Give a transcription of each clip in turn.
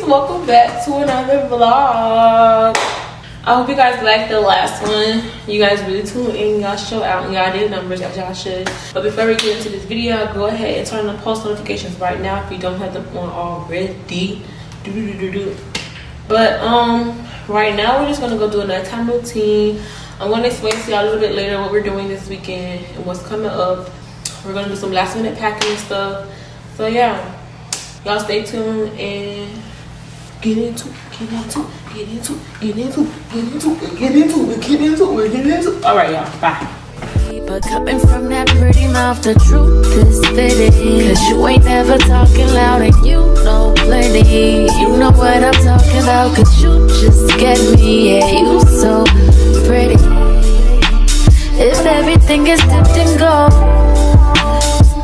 welcome back to another vlog. I hope you guys liked the last one. You guys really tuned in, y'all show out, and y'all did numbers as y'all should. But before we get into this video, go ahead and turn on post notifications right now if you don't have them on already. But right now we're just gonna go do a nighttime routine. I'm gonna explain to y'all a little bit later what we're doing this weekend and what's coming up. We're gonna do some last minute packing and stuff. So yeah, y'all stay tuned and get into. All right, y'all, bye. But coming from that pretty mouth, the truth is fitting. Cause you ain't never talking loud and you know plenty. You know what I'm talking about, cause you just get me. Yeah, you so pretty. If everything is dipped in gold,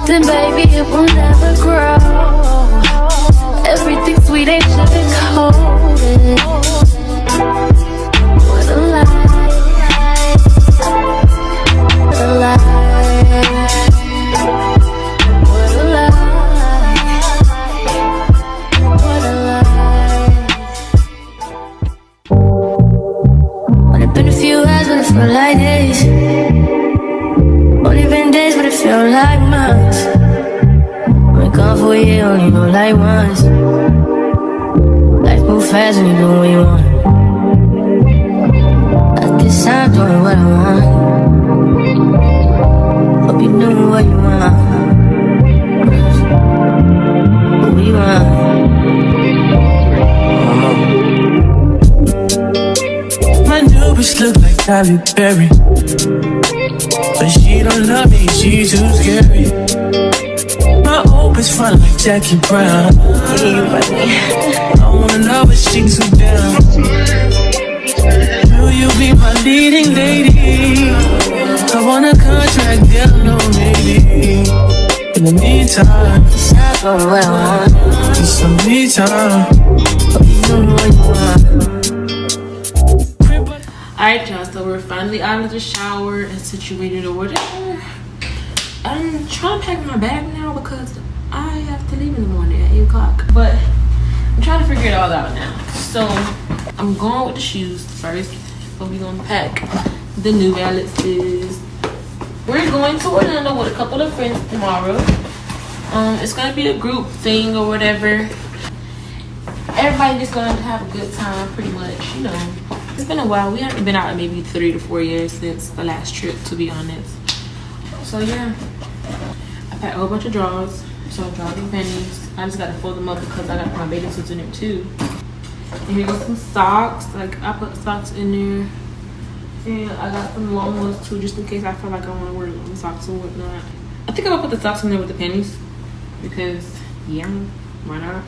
then baby it will never grow. Everything sweet ain't sugar-coated. What a lie. What a lie. What a lie. What a lie. Only been a few hours, but it felt like days. Only been days, but it felt like months. Gone for a year, only know like once. Life move fast when you do what you want. I guess I'm doing what I want. Hope you doing what you want. What you want? My new bitch look like Halle Berry, but she don't love me, she's too scary. My old bitch fun like Jackie Brown. I wanna know if she's too down. Will you be my leading lady? I want a contract, girl, no maybe. In the meantime, Stop on what I want. need some me time. Hope you doing what you want. Alright, y'all, so we're finally out of the shower and situated or whatever. I'm trying to pack my bag now because I have to leave in the morning at 8 o'clock. But I'm trying to figure it all out now. So I'm going with the shoes first. But we're going to pack the New Balances. We're going to Orlando with a couple of friends tomorrow. It's going to be a group thing or whatever. Everybody just going to have a good time pretty much, you know. It's been a while. We haven't been out in maybe 3 to 4 years since the last trip, to be honest. So yeah, I packed a whole bunch of drawers, so drawers and panties. I just gotta fold them up because I got my bathing suits in there too. And here goes some socks. Like I put socks in there, and I got some long ones too, just in case I feel like I want to wear long socks or whatnot. I think I'm gonna put the socks in there with the panties because yeah, why not?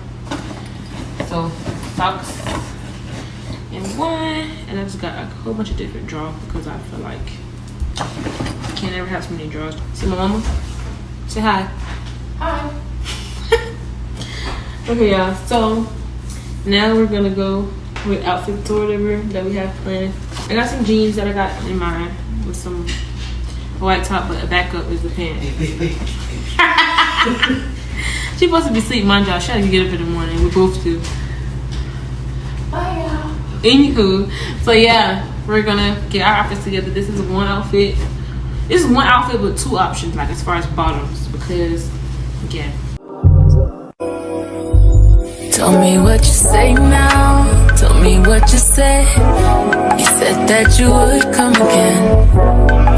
So socks and one, and I just got like a whole bunch of different drawers because I feel like can't ever have so many drawers. See my mama? Say hi. Hi. Okay, y'all. So now we're gonna go with outfits or whatever that we have planned. I got some jeans that I got in mind with some white top, but a backup is the pants. She's supposed to be asleep, mind y'all. She had to get up in the morning. We both do. Bye, y'all. Anywho, so yeah, we're gonna get our outfits together. This is one outfit. This is one outfit with two options, like as far as bottoms, because yeah. Tell me what you say now. Tell me what you said. You said that you would come again.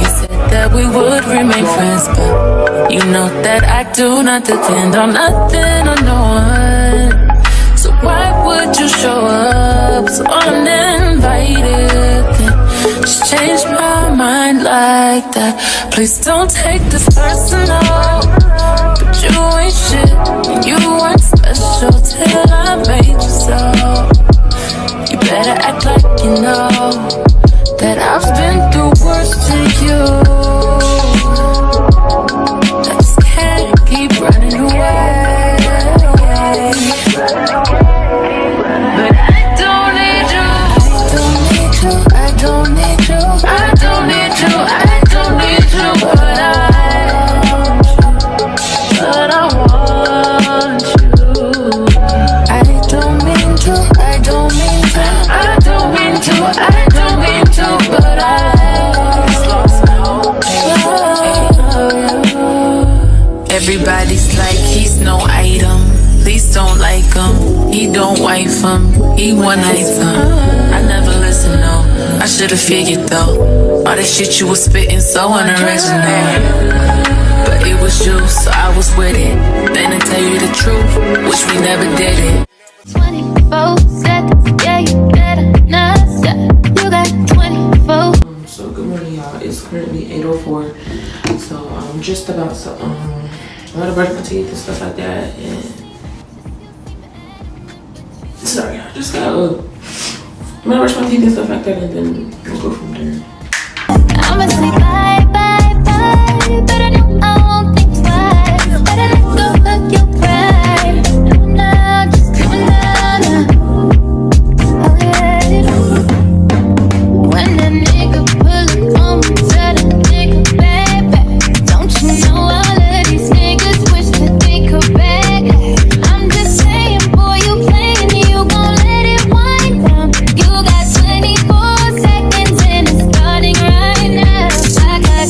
You said that we would remain friends, but you know that I do not depend on nothing or no one. So why would you show up so uninvited? Just change my mind like that. Please don't take this personal. But you ain't shit, and you weren't special till I made you so. You better act like you know that I've been through worse to you. I just can't keep running away. But I don't need you. I don't need you. I don't need you. I don't need you. But I want you. don't wait for me. He 1-8 I never listen, no. I should've figured though. All that shit you was spitting so unoriginal. But it was you, so I was with it. Then to tell you the truth, wish we never did it. 24 seconds, yeah, you better not stop. You got 24. So good morning, y'all. It's currently 8:04. So I'm just about to I'm gonna brush my teeth and stuff like that. And sorry, I just gotta I'm gonna brush my teeth and stuff like that, and then we'll go from there. I'ma say bye, bye, bye. But I know I won't think twice. Better let go of your pride. Now, just do it now. Oh, yeah. When that nigga pull up on me, tell that nigga baby. Don't you know all of these niggas wish that they could back? I'm just saying, boy, you playing, you gon' let it wind down. You got 24 seconds and it's starting right now. I got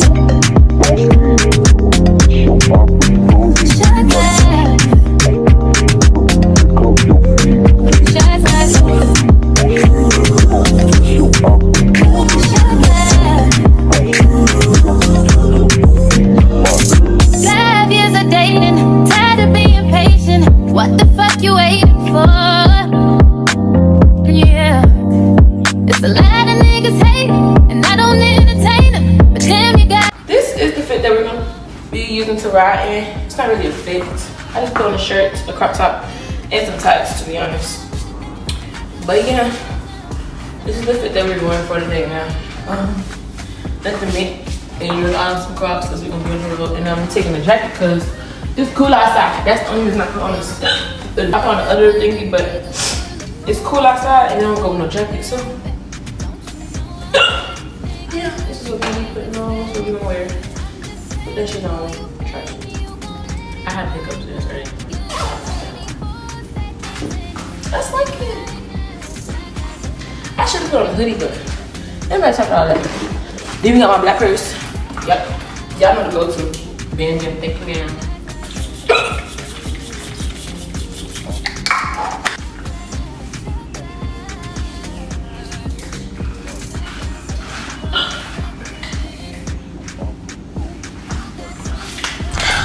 what the fuck you waiting for? Yeah, it's a lot of niggas hating, and I don't entertain them. But damn, you got. This is the fit that we're gonna be using to ride in. It's not really a fit. I just put on a shirt, a crop top, and some tights, to be honest. But yeah, this is the fit that we're going for today now. Nothing me and you're on some crops because we're gonna be on the road, and I'm taking a jacket because it's cool outside. That's the only reason I put on this. I put on the other thingy, but it's cool outside and I don't go with no jacket. So yeah, this is what we putting on. This is what we're gonna wear. Put that shit on. Try it. I had pickups in this already. That's like it. I should have put on a hoodie, but I'm not talking about that. Then we got my black purse. Yep. Y'all know to go to. Bam, bam, thank you, bam.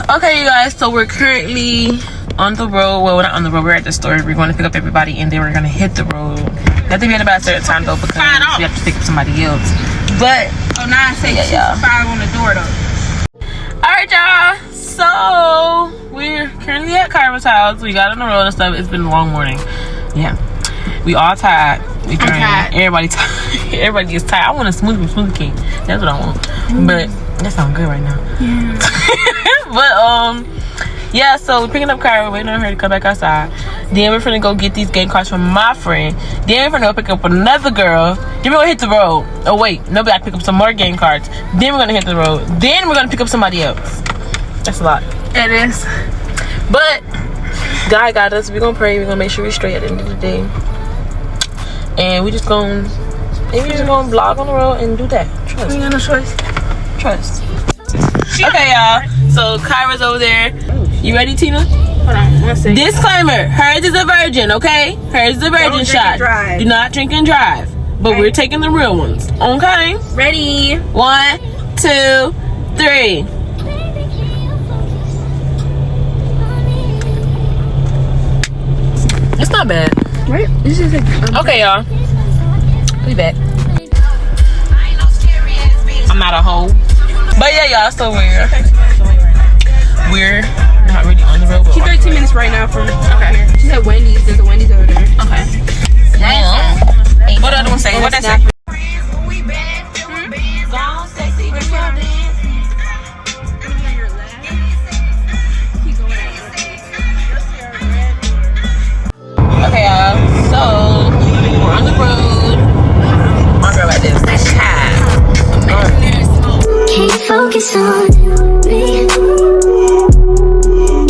Okay, you guys, so we're currently on the road. Well, we're not on the road, we're at the store. We're going to pick up everybody and then we're going to hit the road. Not to be at about a certain time though, because we have to pick up somebody else. But oh, now I say yeah, 5 on the door though. Alright, y'all, so we're currently at Kyra's house. We got on the road and stuff. It's been a long morning. Yeah, we all tired. We tired. Everybody tired. Everybody is tired. I want a smoothie king. That's what I want. But that sounds good right now. Yeah. But yeah, so we're picking up Kyra, waiting on her to come back outside. Then we're finna go get these game cards from my friend. Then we're finna go pick up another girl. Then we're gonna hit the road. Oh wait, no, we gotta pick up some more game cards. Then we're gonna hit the road. Then we're gonna pick up somebody else. That's a lot. It is. But God got us. We're gonna pray. We're gonna make sure we're straight at the end of the day. And we just gonna vlog on the road and do that. Trust. We got no choice. Trust. Okay, y'all. So Kyra's over there. You ready, Tina? Hold on, 1 second. Disclaimer: hers is a virgin, okay? Hers is a virgin shot. Do not drink and drive. But we're taking the real ones, okay? Ready? 1, 2, 3. It's not bad. Right? This is Okay, y'all. We back. I'm not a hoe. But yeah, y'all, so we're not really on the road. She's 13 minutes right now from here. She's at Wendy's. There's a Wendy's over there. Okay. Damn. What the other one say? What that say? Okay, y'all. So we're on the road. My girl like this. Can't focus on me.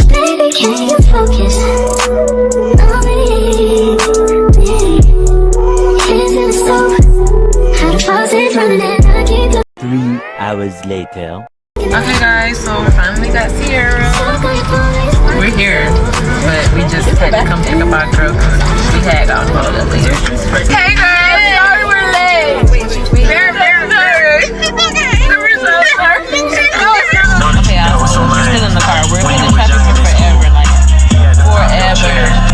Baby, can you focus on me? Hands in the stove. How the faucet running and I can't go. 3 hours later. Okay, guys, so we finally got Sierra. We're here, but we just had to come pick up our girl. later. Hey girl, sorry we're late. Very, very sorry. We're so sorry. Okay, y'all, so we're still in the car. We're in the traffic for forever, like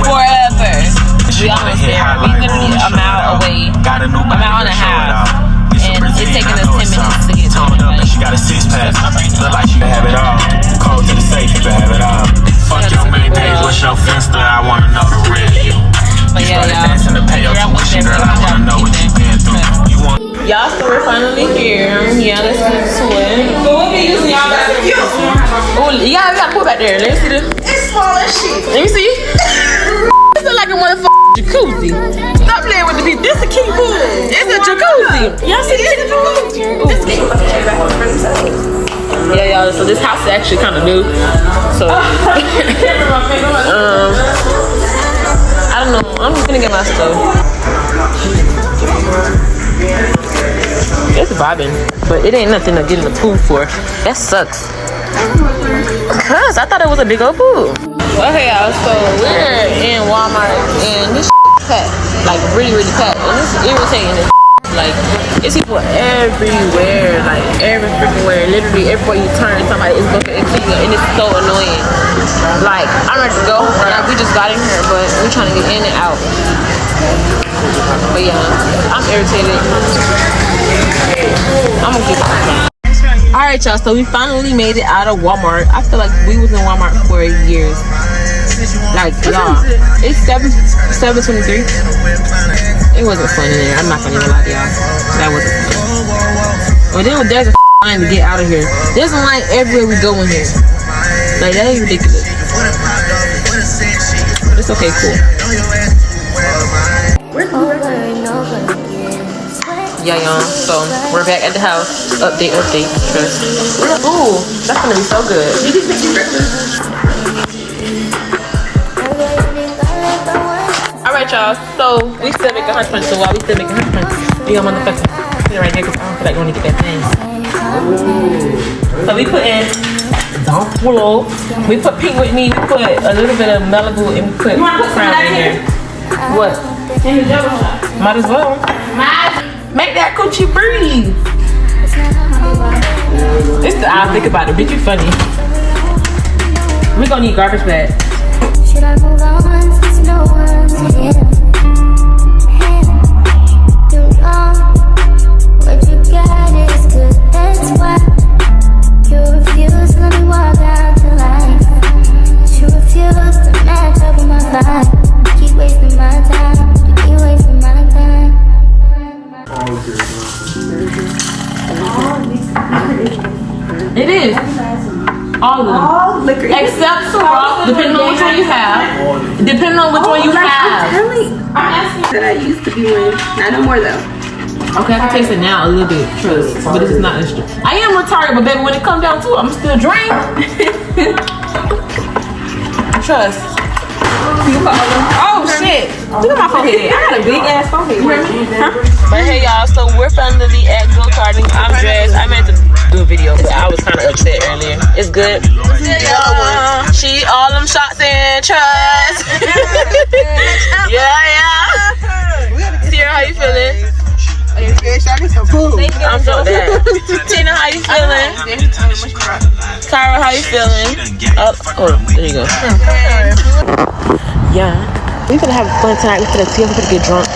forever. We almost there. We literally a mile away, a mile and a half, and it's taking us 10 minutes to get to it. Like, she got a six-pack, look like she can have it all. Cold to the safe, you can have it all. Fuck your main page, what's your Finsta? I wanna know the real you. but yeah, y'all, so we're finally here. Yeah, let's get to it. So we'll be using y'all back there. Oh, you gotta put back there. Let me see this. It's small as shit. Let me see. This is like a motherfucking jacuzzi. Stop playing with the people. This is a king pool. It's a jacuzzi. Y'all see this? Yeah, y'all. So this house is actually kind of new. So I don't know. I'm just gonna get my stuff. It's vibing, but it ain't nothing to get in the pool for. That sucks. Cause I thought it was a big old pool. Okay, y'all. So we're in Walmart and this packed, like really, really packed, and it's irritating. Like it's people everywhere, like every freaking where. Literally everywhere you turn, somebody is looking into you, and it's so annoying. Like I'm ready to go. Like, we just got in here, but we're trying to get in and out. But yeah, I'm irritated. I'm gonna keep it. Alright, y'all, so we finally made it out of Walmart. I feel like we was in Walmart for years. Like, y'all, it's 7:23. It wasn't fun in there. I'm not gonna even lie to y'all. That wasn't fun. But then there's a line to get out of here. There's a line everywhere we go in here. Like, that is ridiculous. But it's okay, cool. Yeah, y'all. So we're back at the house. Update. Trust. Ooh, that's gonna be so good. All right, y'all. So we still making hunch punch. So while we still making hunch punch, we got motherfucking sit right there because I don't feel like going to get that thing. So we put in Don't Pull. We put Pink with Me. We put a little bit of Malibu and we put Crown in here. What? Might as well. Make that coochie breathe. This the I think about it. Bitch, you funny. We gonna need garbage bags. Should I move on since no one's here? Too long. What you got is good. That's why you refuse to let me walk out the light. You refuse to match up with my vibe. Keep wasting my time. You keep wasting my time. It is. All of them. All liquor. Except Ciroc, depending on which one you have. Depending on which one you have. I'm asking that I used to be with. Not no more though. Okay, I can taste it now a little bit, trust. But this is not extra. I am retarded, but baby, when it comes down to it, I'm still drink. Trust. Oh shit! Look at my forehead. I got a big ass forehead. Huh? But hey y'all, so we're finally at go-karting. I'm dressed. I meant to do a video, but I was kind of upset earlier. It's good. She all them shots in. Trust. Yeah. Sierra, how you feeling? I'm so bad. Tina, how you feeling? Kyra, how you feeling? Oh, there you go. Yeah, we finna have fun tonight. We finna see if we finna get drunk.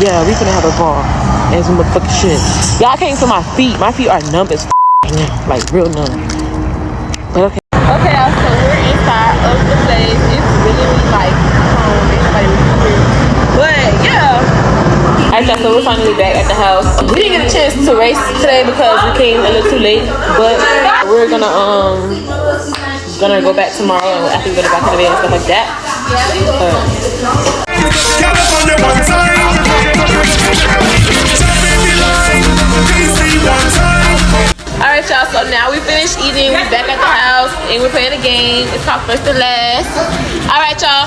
Yeah, we finna have a ball and some motherfucking shit. Y'all can't feel my feet. My feet are numb as now, like real numb. But okay. Okay, y'all, so we're inside of the place. It's really like everybody was here. But yeah. Alright, so we're finally back at the house. We didn't get a chance to race today because we came a little too late. But we're gonna go back tomorrow after we go back to the bed and stuff like that. Alright, y'all, so now we finished eating. We're back at the house and we're playing a game. It's called First and Last. Alright, y'all.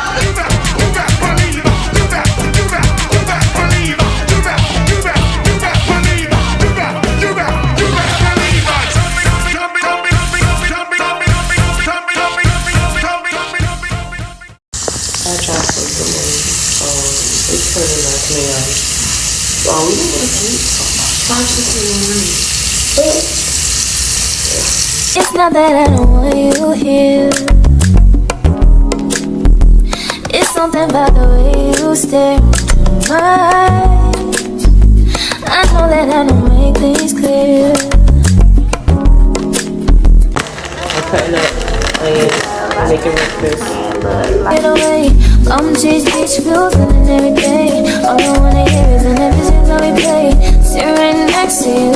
So we don't go to sleep. 5, 6 in the morning. It's not that I don't want you here. It's something about the way you stare into my eyes. I know that I don't make things clear. I'm cutting up onions and making breakfast. Get away, come chase beach views and every day. All I wanna hear is an episode that we play. Sit right next to you.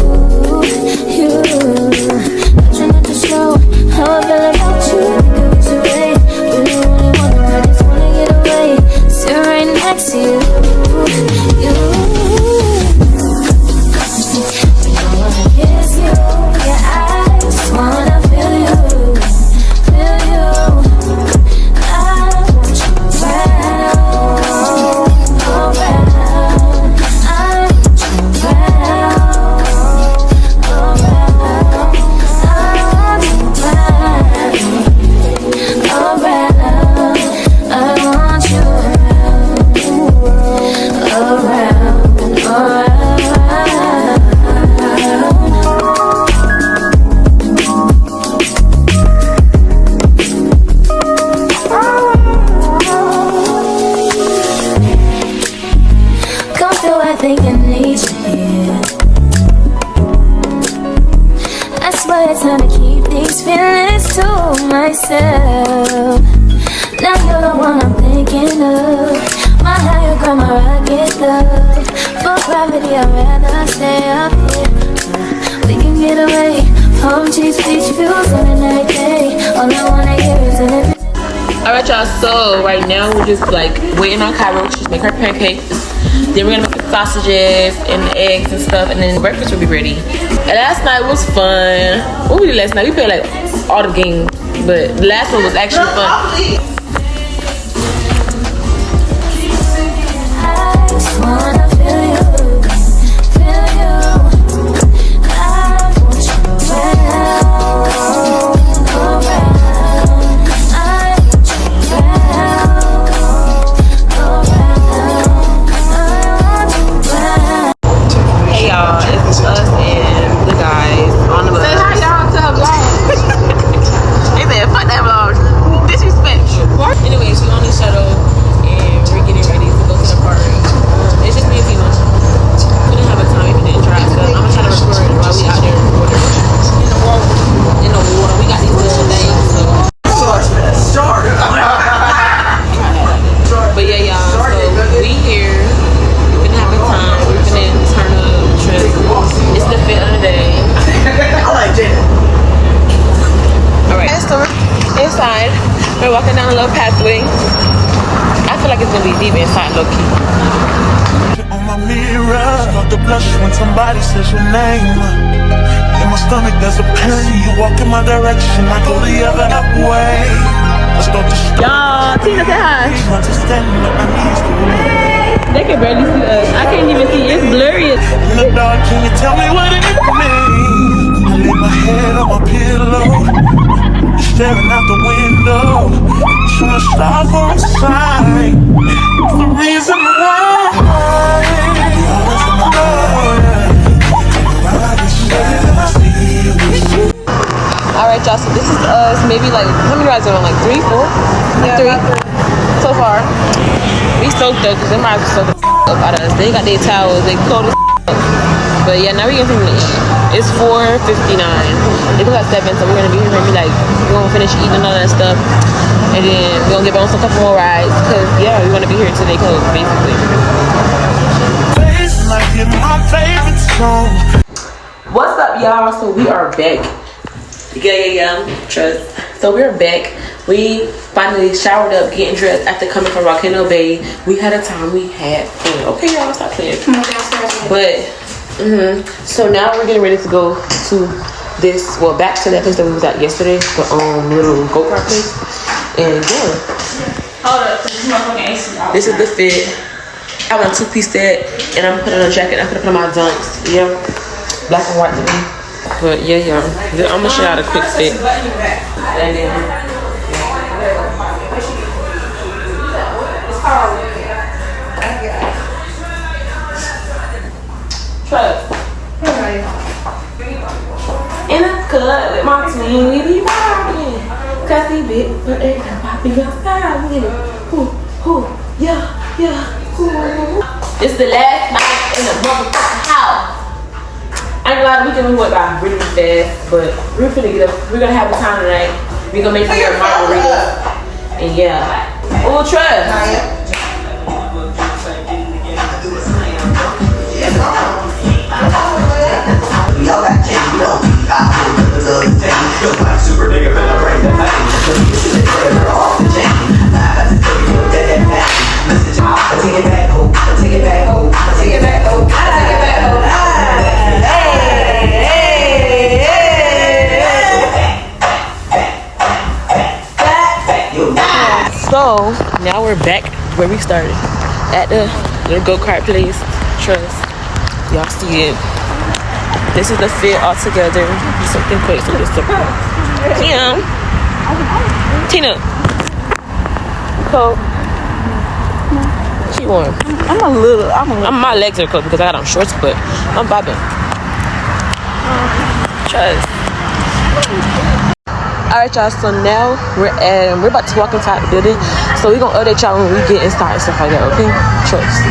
Trying not to show how I feel about you. Think it was a way. Really wanna, I just wanna get away. Sit right next to you. I wanna kiss you, yeah, I just wanna feel you. Myself. Now you're the one I'm thinking of. My higher ground, my rocket love. For gravity, I'd rather stay up here. We can get away. Home cheese, beach views on a night day. All I wanna hear is an every. Alright, y'all, so right now we're just like waiting on Cairo to make her pancakes. Then we're gonna make the sausages and the eggs and stuff, and then breakfast will be ready. And last night was fun. What we did last night? We played like all the games, but the last one was actually fun. We're walking down a little pathway. I feel like it's gonna be deep inside, low key. On my mirror, start to blush when somebody says your name. In my stomach there's a pain. You walk in my direction, I go the other way. Let's go to y'all, Tina, say hi. They can barely see us. I can't even see. It's blurry. In the dark, can you tell me what it means? I lay my head on my pillow, staring out the window, trying to stop for a sign. It's the reason why. Alright, y'all, so this is us. Maybe like, how many rides are on? Like 3, 4? Like 3 so far. We soaked up because them rides were soaked up out of us. They got their towels, they cold as up. But yeah, now we're getting something to eat. It's 4:59. It was at 7, so we're gonna be here maybe like, we're gonna finish eating all that stuff. And then we're gonna get on some couple more rides. Because yeah, we're gonna be here until they close, basically. What's up, y'all? So we are back. Yeah, trust. So we're back. We finally showered up, getting dressed after coming from Volcano Bay. We had a time. We had fun. Okay, y'all, stop playing. But so now we're getting ready to go to this. Well, back to that place that we was at yesterday, the little go-kart place. And yeah. Hold up, this is the fit. I want a 2-piece set, and I'm putting on a jacket. I'm gonna put on my dunks. Yeah, black and white to me. But yeah, y'all, I'm gonna show y'all the quick fit. And then, Trust. In a cut with my twin, we be vibing. Cause he bit, but they can pop me outside with it. Ooh, yeah, ooh. It's the last night in the motherfucking house. I ain't gonna lie, we can work out really fast, but we're finna get up. We're gonna have a time tonight. We're gonna make your margarita. And yeah. Oh, trust. Y'all got candy, we don't eat. I put the love and tangy. Feel like super nigga, finna bring the pain. You should have taken her off the chain. Now I got to tell you that pain. Listen, I take it back, ho. I take it back, ho. I take it back, ho. I take it back, ho. So now we're back where we started at the little go-kart place. Trust. Y'all see it. This is the fit all together. Something quick, so just simple. Tina. Cold. She warm. My legs are cold because I got on shorts, but I'm bobbing. Trust. Alright, y'all, so now we're about to walk inside the building. So we're gonna update y'all when we get inside and stuff like that, okay? Trust.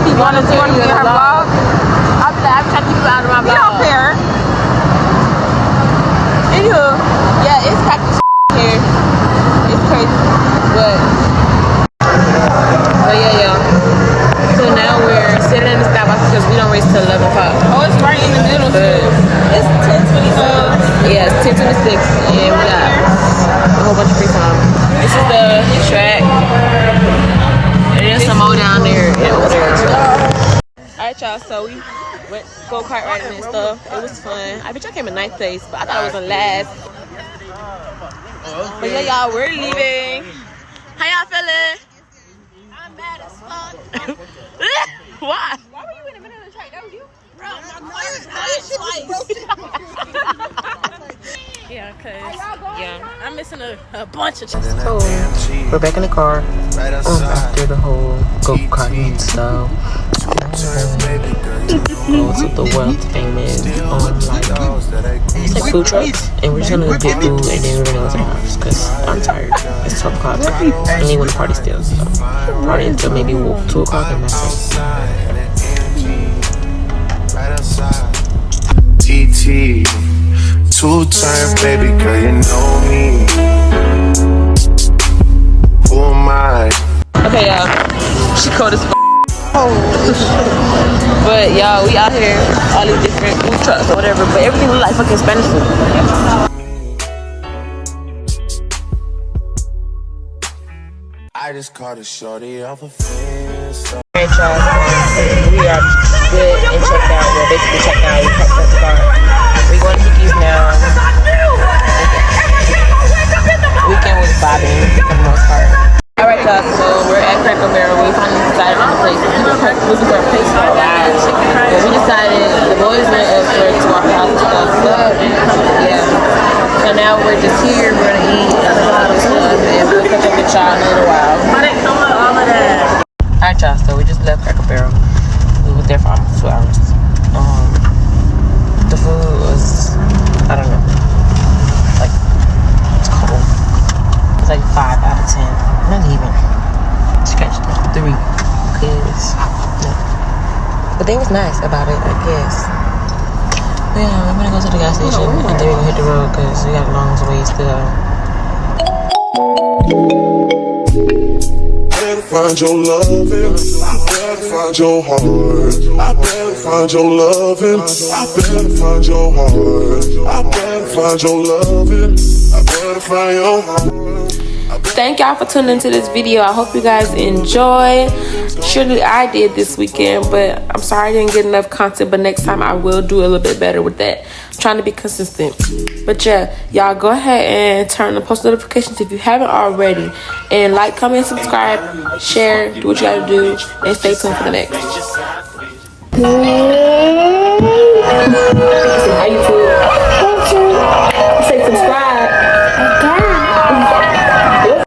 You want to be in her vlog? I'll be like, I'm trying to keep you out of my vlog. You don't care. Anywho, yeah, it's packed as here. It's crazy. But yeah, y'all. So now we're sitting in the Starbucks because we don't race till 11 o'clock. Oh, it's right in the middle, too. It's 10:26. Yeah, it's 10:26. And we got a whole bunch of free time. This is the track. And there's some more down there and over there. Alright, y'all, so we went go-kart riding and stuff. It was fun. I bet y'all came in 9th place, but I thought it was in last. But yeah, y'all, we're leaving. How y'all feeling? I'm mad as fuck. Why? Why were you in the middle of the track? That was you? Bro, Yeah, cause I'm missing a bunch of stuff. So we're back in the car after the whole go-karting and stuff. Go to the world famous it's like food trucks, and we're just gonna get food and then we're gonna go to the house because I'm tired. It's 12 o'clock and they want to party still, so party until maybe 2 o'clock and that's it. GT, 2-time baby girl, you know me. Who am I? Okay, y'all, she cold as f***. But y'all, we out here, all these different food trucks or whatever, but everything look like fucking Spanish food. I just caught a shorty off a fence. Alright, y'all, we are good and checked out. Well, basically checked out. We packed up the car. We're going to Hickey's now. Weekend was bobbing for the most part. Alright, y'all, so we're at Cracker Barrel. We finally decided on a place. We've been looking for a place for a while. But we decided, the boys went elsewhere to our house and stuff. So, yeah. So now we're just here. We're going to eat and all this stuff. And we'll catch up with y'all in a little while. Alright, y'all, so we just left Cracker Barrel. We were there for almost 2 hours. The food was, I don't know, like, it's cold. It's like 5 out of 10. Not even. Scratch 3. Cause, no. But they was nice about it, I guess. But yeah, we're gonna go to the gas station and then we're gonna hit the road because we got a long ways to go. Find your loving, I better find your heart. I better find your loving, I better find your heart. I better find your loving, I better find your heart. Thank y'all for tuning into this video. I hope you guys enjoy. Surely I did this weekend, but I'm sorry I didn't get enough content, but next time I will do a little bit better with that. I'm trying to be consistent. But yeah, y'all go ahead and turn on post notifications if you haven't already, and like, comment, subscribe, share, do what you gotta do, and stay tuned for the next. Say subscribe.